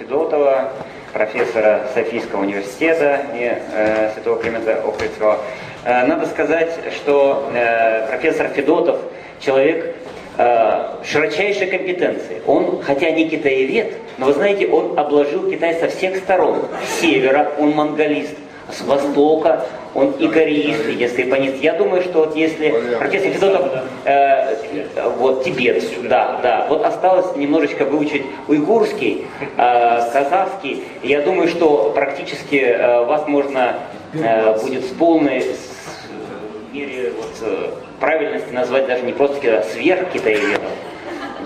Федотова, профессора Софийского университета Святого Климента Охридского. Надо сказать, что профессор Федотов человек широчайшей компетенции. Он, хотя не китаевед, но, вы знаете, он обложил Китай со всех сторон. С севера он монголист, с востока он и кореист, и японист. Я думаю, что вот если профессор Федотов, вот Тибет, да, вот осталось немножечко выучить уйгурский, казахский. Я думаю, что практически вас можно будет с полной мере правильности назвать даже не просто сверхкитаеведом.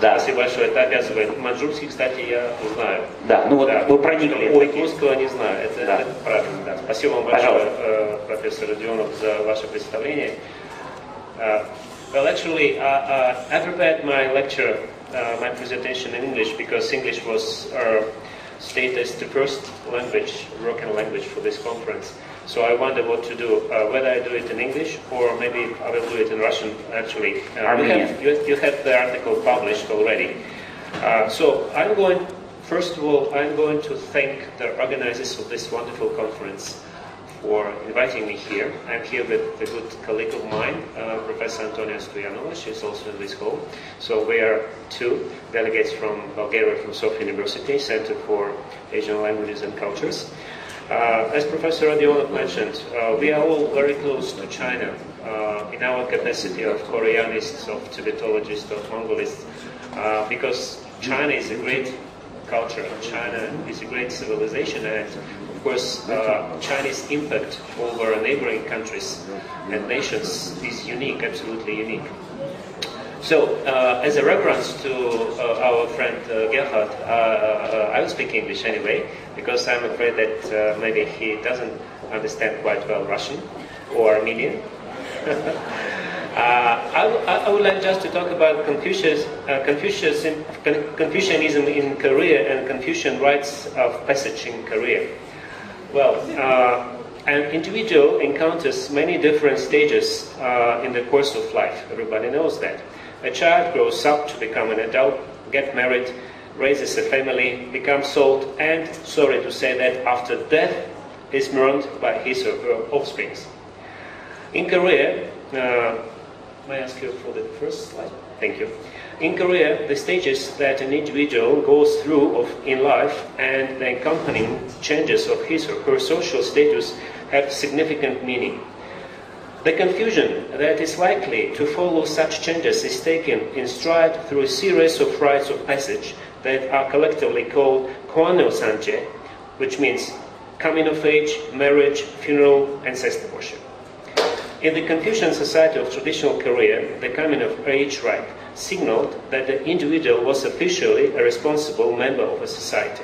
Да. Спасибо большое, это обязывает. Маньчжурский, кстати, я знаю. Да, ну вот да. Вы проникли. Уйгурского не знаю, это правильно, да. Спасибо вам большое, профессор Родионов, за ваше представление. Well, actually, I prepared my lecture, my presentation in English, because English was stated as the first language, working language for this conference. So I wonder what to do, whether I do it in English or maybe I will do it in Russian, actually. You have the article published already. So first of all, I'm going to thank the organizers of this wonderful conference for inviting me here. I'm here with a good colleague of mine, Professor Antonia Stoyanova. She's also in this hall. So we are two delegates from Bulgaria, from Sofia University, Center for Asian Languages and Cultures. As Professor Rodionov mentioned, we are all very close to China in our capacity of Koreanists, of Tibetologists, of Mongolists, because China is a great culture, China is a great civilization, and of course Chinese impact over neighboring countries and nations is unique, absolutely unique. So, as a reference to our friend Gerhard, I will speak English anyway, because I'm afraid that maybe he doesn't understand quite well Russian or Armenian. I would like just to talk about Confucianism in Korea and Confucian rites of passage in Korea. Well, an individual encounters many different stages in the course of life. Everybody knows that. A child grows up to become an adult, get married, raises a family, becomes old, and, sorry to say that, after death, is mourned by his or her offspring. In Korea, may I ask you for the first slide? Thank you. In Korea, the stages that an individual goes through in life and the accompanying changes of his or her social status have significant meaning. The confusion that is likely to follow such changes is taken in stride through a series of rites of passage that are collectively called Koano-sanje, which means coming of age, marriage, funeral, ancestor worship. In the Confucian society of traditional Korea, the coming of age rite signaled that the individual was officially a responsible member of a society.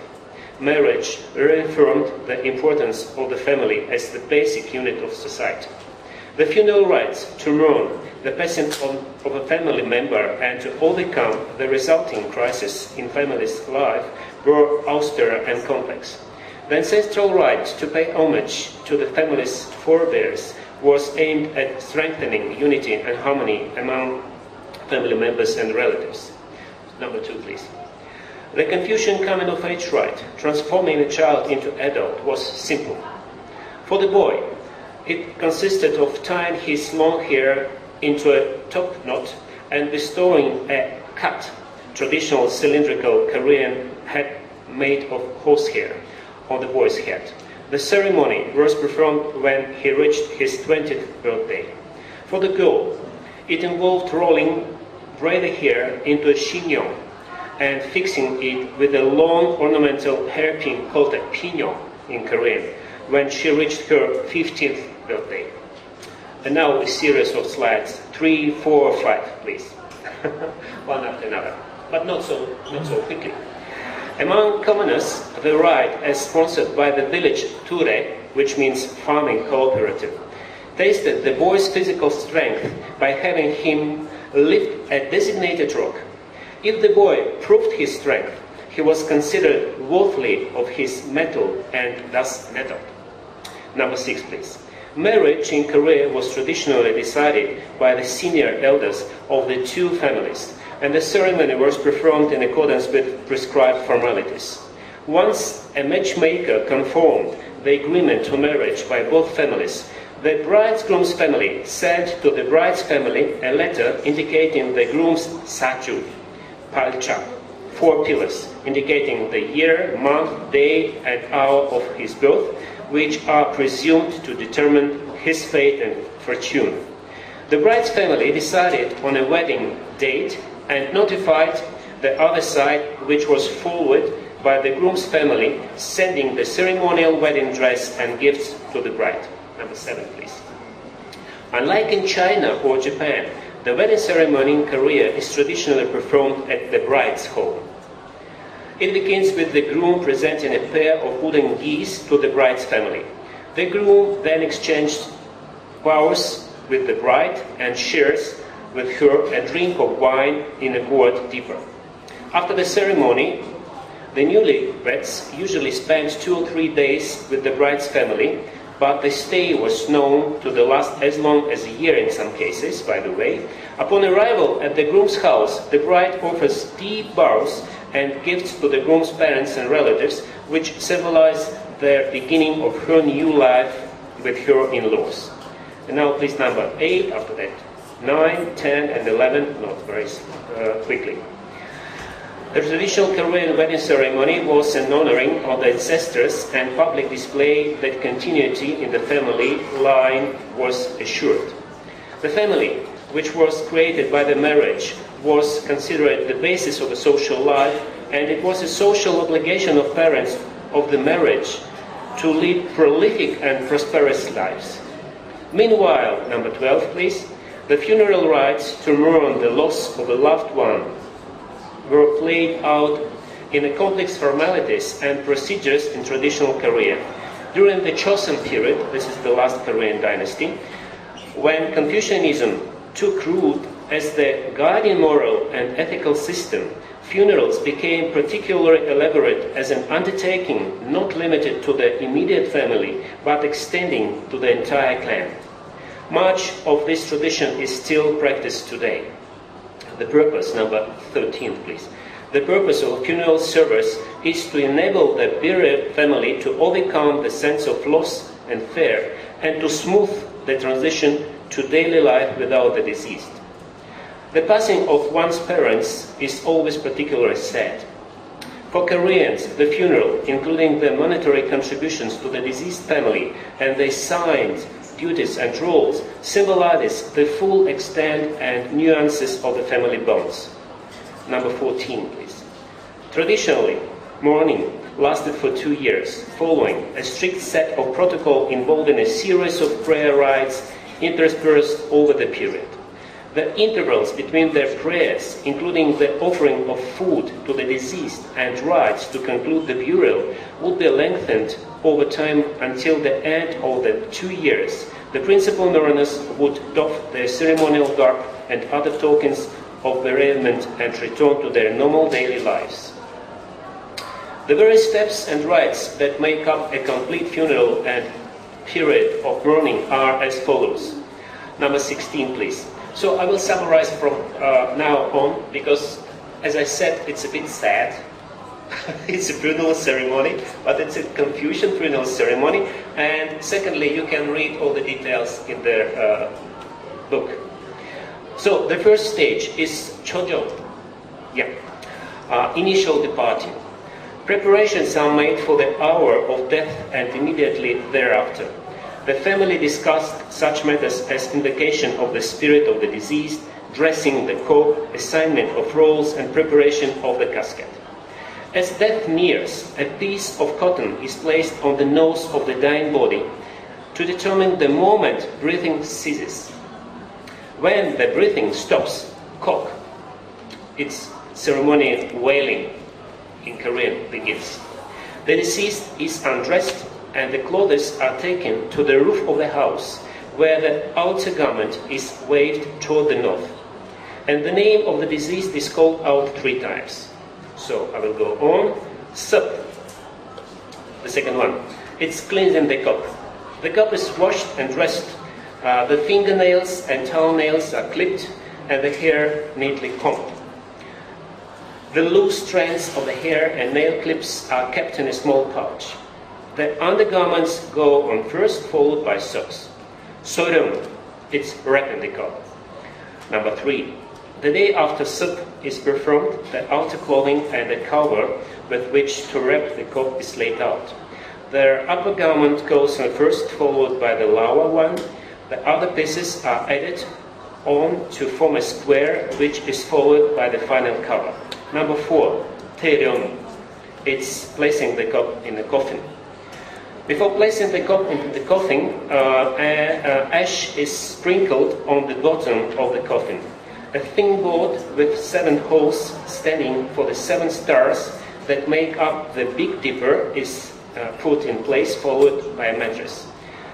Marriage reaffirmed the importance of the family as the basic unit of society. The funeral rites to mourn the passing of a family member and to overcome the resulting crisis in family's life were austere and complex. The ancestral rite to pay homage to the family's forebears was aimed at strengthening unity and harmony among family members and relatives. Number 2, please. The Confucian coming of age rite, transforming a child into adult, was simple. For the boy, it consisted of tying his long hair into a top knot and bestowing a cut, traditional cylindrical Korean hat made of horsehair, on the boy's head. The ceremony was performed when he reached his 20th birthday. For the girl, it involved rolling braided hair into a chignon and fixing it with a long ornamental hairpin called a pignon in Korean when she reached her 15th birthday. And now a series of slides, 3, 4, 5, please. One after another, but not so quickly. Among commoners, the rite, as sponsored by the village ture, which means farming cooperative, tested the boy's physical strength by having him lift a designated rock. If the boy proved his strength, he was considered worthy of his mettle and thus medaled. Number 6, please. Marriage in Korea was traditionally decided by the senior elders of the two families, and the ceremony was performed in accordance with prescribed formalities. Once a matchmaker confirmed the agreement to marriage by both families, the bridegroom's family sent to the bride's family a letter indicating the groom's saju, palcha, 4 pillars, indicating the year, month, day, and hour of his birth, which are presumed to determine his fate and fortune. The bride's family decided on a wedding date and notified the other side, which was followed by the groom's family, sending the ceremonial wedding dress and gifts to the bride. Number 7, please. Unlike in China or Japan, the wedding ceremony in Korea is traditionally performed at the bride's home. It begins with the groom presenting a pair of wooden geese to the bride's family. The groom then exchanged vows with the bride and shares with her a drink of wine in a gourd dipper. After the ceremony, the newlyweds usually spent 2 or 3 days with the bride's family, but the stay was known to last as long as a year in some cases, by the way. Upon arrival at the groom's house, the bride offers deep bows and gifts to the groom's parents and relatives, which symbolize the beginning of her new life with her in-laws. And now please number 8, after that 9, 10 and 11, not very quickly. The traditional Korean wedding ceremony was an honoring of the ancestors and public display that continuity in the family line was assured. The family, which was created by the marriage, was considered the basis of a social life, and it was a social obligation of parents of the marriage to lead prolific and prosperous lives. Meanwhile, number 12, please, the funeral rites to mourn the loss of a loved one were played out in the complex formalities and procedures in traditional Korea. During the Joseon period, this is the last Korean dynasty, when Confucianism took root as the guardian moral and ethical system, funerals became particularly elaborate as an undertaking not limited to the immediate family, but extending to the entire clan. Much of this tradition is still practiced today. The purpose, number 13, please. The purpose of a funeral service is to enable the bereaved family to overcome the sense of loss and fear and to smooth the transition to daily life without the deceased. The passing of one's parents is always particularly sad. For Koreans, the funeral, including the monetary contributions to the deceased family and the assigned duties and roles, symbolizes the full extent and nuances of the family bonds. Number 14, please. Traditionally, mourning lasted for 2 years, following a strict set of protocol involving a series of prayer rites interspersed over the period. The intervals between their prayers, including the offering of food to the deceased and rites to conclude the burial, would be lengthened over time until the end of the 2 years. The principal mourners would doff their ceremonial garb and other tokens of bereavement and return to their normal daily lives. The various steps and rites that make up a complete funeral and period of mourning are as follows. Number 16, please. So I will summarize from now on, because, as I said, it's a bit sad. It's a funeral ceremony, but it's a Confucian funeral ceremony. And secondly, you can read all the details in the book. So the first stage is chojo, initial departing. Preparations are made for the hour of death and immediately thereafter. The family discussed such matters as invocation of the spirit of the deceased, dressing the corpse, assignment of roles, and preparation of the casket. As death nears, a piece of cotton is placed on the nose of the dying body to determine the moment breathing ceases. When the breathing stops, kok, its ceremonial wailing in Korean begins. The deceased is undressed and the clothes are taken to the roof of the house, where the outer garment is waved toward the north. And the name of the deceased is called out 3 times. So I will go on. Sup, the second one. It's cleansing the cup. The cup is washed and dressed. The fingernails and toenails are clipped and the hair neatly combed. The loose strands of the hair and nail clips are kept in a small pouch. The undergarments go on first, followed by socks. Sorum, it's wrapping the coat. Number 3. The day after soup is performed, the outer clothing and the cover with which to wrap the coat is laid out. The upper garment goes on first, followed by the lower one. The other pieces are added on to form a square, which is followed by the final cover. Number 4, Terion. It's placing the coat in the coffin. Before placing the coat into the coffin, ash is sprinkled on the bottom of the coffin. A thin board with 7 holes standing for the 7 stars that make up the Big Dipper is put in place, followed by a mattress.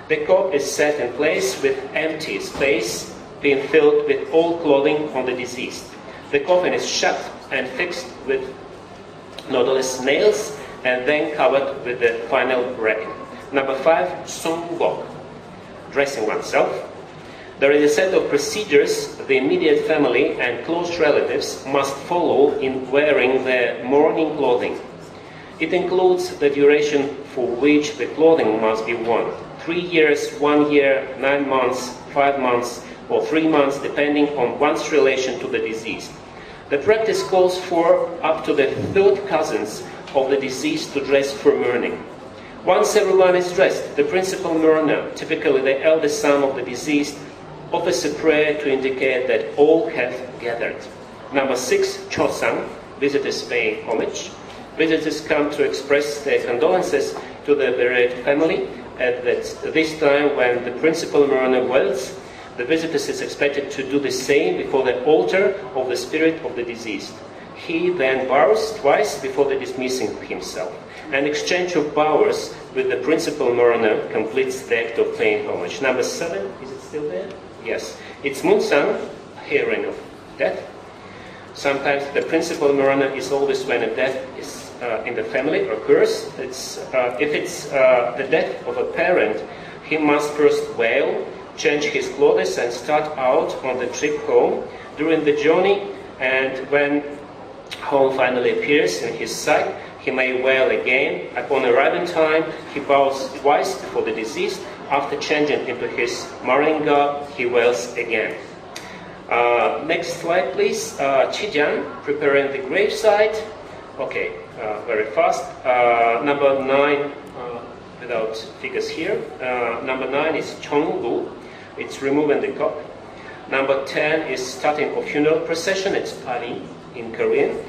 The coat is set in place with empty space being filled with old clothing on the deceased. The coffin is shut and fixed with knotless nails and then covered with the final wrapping. Number 5, songbok, dressing oneself. There is a set of procedures the immediate family and close relatives must follow in wearing their mourning clothing. It includes the duration for which the clothing must be worn: 3 years, 1 year, 9 months, 5 months, or 3 months, depending on one's relation to the deceased. The practice calls for up to the 3rd cousins of the deceased to dress for mourning. Once everyone is dressed, the principal mourner, typically the eldest son of the deceased, offers a prayer to indicate that all have gathered. Number 6, Chosan, visitors paying homage. Visitors come to express their condolences to the buried family. At this time, when the principal mourner wails, the visitors is expected to do the same before the altar of the spirit of the deceased. He then bows twice before dismissing himself. An exchange of bows with the principal mourner completes the act of paying homage. Number 7, is it still there? Yes. It's Munsang, hearing of death. Sometimes the principal mourner is always when a death is in the family occurs. If it's the death of a parent, he must first wail, change his clothes and start out on the trip home. During the journey, and when home finally appears in his sight, he may wail again. Upon arriving time, he bows twice before the deceased. After changing into his mourning garb, he wails again. Next slide, please. Chijian, preparing the gravesite. Okay, very fast. Number 9, without figures here. Number 9 is Chonggu. It's removing the cock. Number 10 is starting a funeral procession. It's Pali in Korean.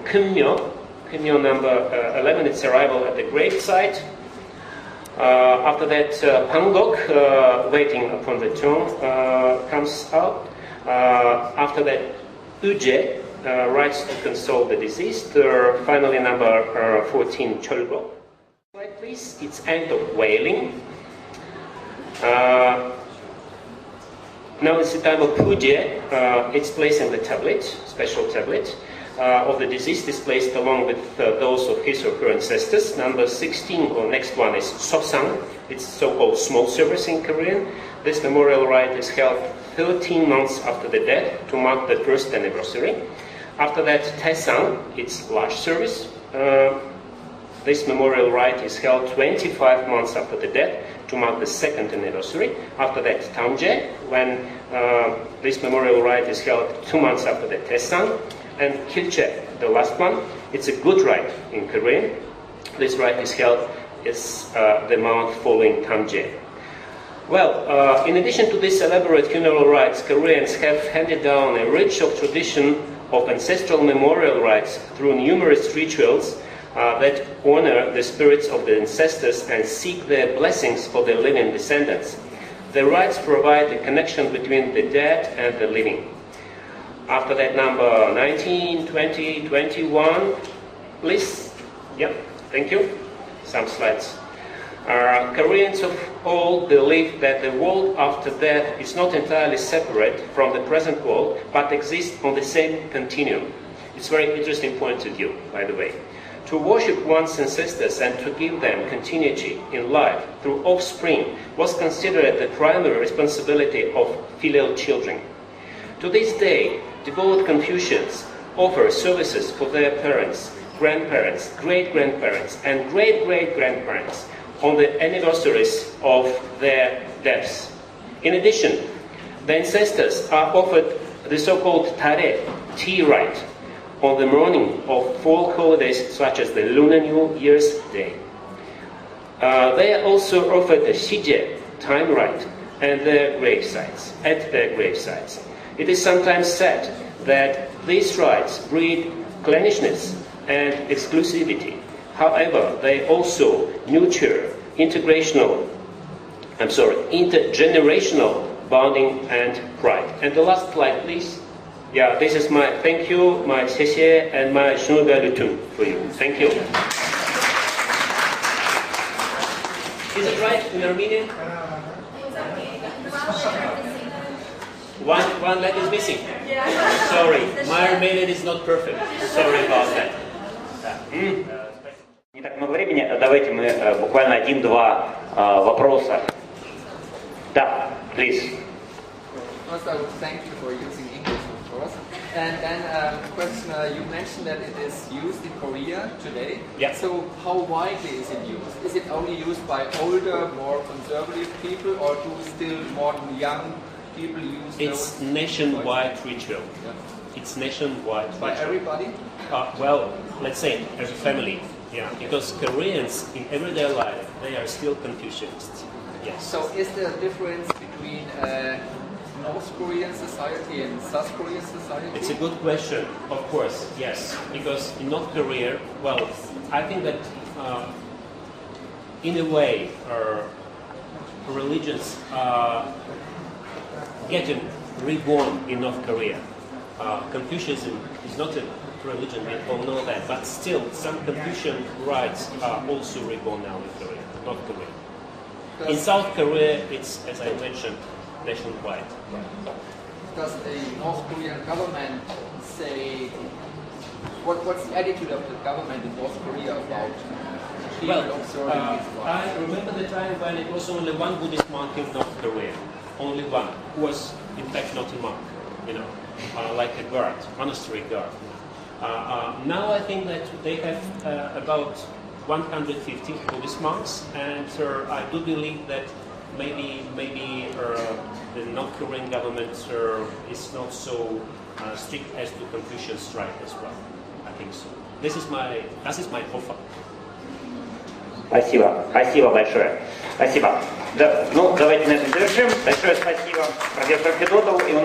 Kunmyo. Kunmyo number 11, it's arrival at the gravesite. After that, Pangok, waiting upon the tomb, comes out. After that, Uje, rites to console the deceased. Finally, number 14, Cholgo. Right, please. It's end of wailing. Now it's the time of Puja. It's placed in the tablet, special tablet, of the deceased is placed along with those of his or her ancestors. Number 16, or next one, is Sosang. It's so-called small service in Korean. This memorial rite is held 13 months after the death to mark the first anniversary. After that, Taesang, it's large service. This memorial rite is held 25 months after the death to mark the second anniversary. After that, Tamje, when this memorial rite is held 2 months after the Taesang. And Kilche, the last one, it's a good rite in Korean. This rite is held the month following Tamje. Well, in addition to these elaborate funeral rites, Koreans have handed down a rich tradition of ancestral memorial rites through numerous rituals that honor the spirits of the ancestors and seek their blessings for their living descendants. The rites provide a connection between the dead and the living. After that, number 19, 20, 21, please. Yeah, thank you. Some slides. Koreans of old believe that the world after death is not entirely separate from the present world, but exists on the same continuum. It's a very interesting point of view, by the way. To worship one's ancestors and to give them continuity in life through offspring was considered the primary responsibility of filial children. To this day, devout Confucians offer services for their parents, grandparents, great-grandparents, and great-great-grandparents on the anniversaries of their deaths. In addition, the ancestors are offered the so-called tare, tea rite, on the morning of fall holidays such as the Lunar New Year's Day. They are also offered the shije, time rite, at their gravesites. It is sometimes said that these rites breed clannishness and exclusivity. However, they also nurture intergenerational bonding and pride. And the last slide, please. Yeah, this is my thank you, my xie and my Sinological for you. Thank you. Is it right in Armenian? One letter is missing. Sorry, my Armenian is not perfect. Sorry about that. Не так много времени, давайте мы буквально один-два вопроса. Да, please. First, I would thank you for using English, of course. And then, question, you mentioned that it is used in Korea today. Yeah. So, how widely is it used? Is it only used by older, more conservative people, or do still modern young people use It's those? nationwide ritual. Yeah. It's nationwide By ritual. everybody? Well, let's say as a family. Yeah, because Koreans in everyday life, they are still Confucianists. Yes. So, is there a difference between North Korean society and South Korean society? It's a good question, of course, yes. Because in North Korea, well, I think that in a way, religions are getting reborn in North Korea. Confucianism is not a religion, we all know that, but still some Confucian rites are also reborn now in Korea, North Korea. In South Korea, it's, as I mentioned, nationwide. Does the North Korean government say, what's the attitude of the government in North Korea about people observing these rites? I remember the time when it was only one Buddhist monk in North Korea, only one, who was in fact not a monk, like a guard, monastery guard. Now I think that they have about 150 Buddhist monks, and I do believe that maybe the North Korean government is not so strict as to Confucius right as well. I think so. This is my offer. Спасибо большое. Спасибо. Да, ну, давайте на этом завершим. Большое спасибо профессору Федотову.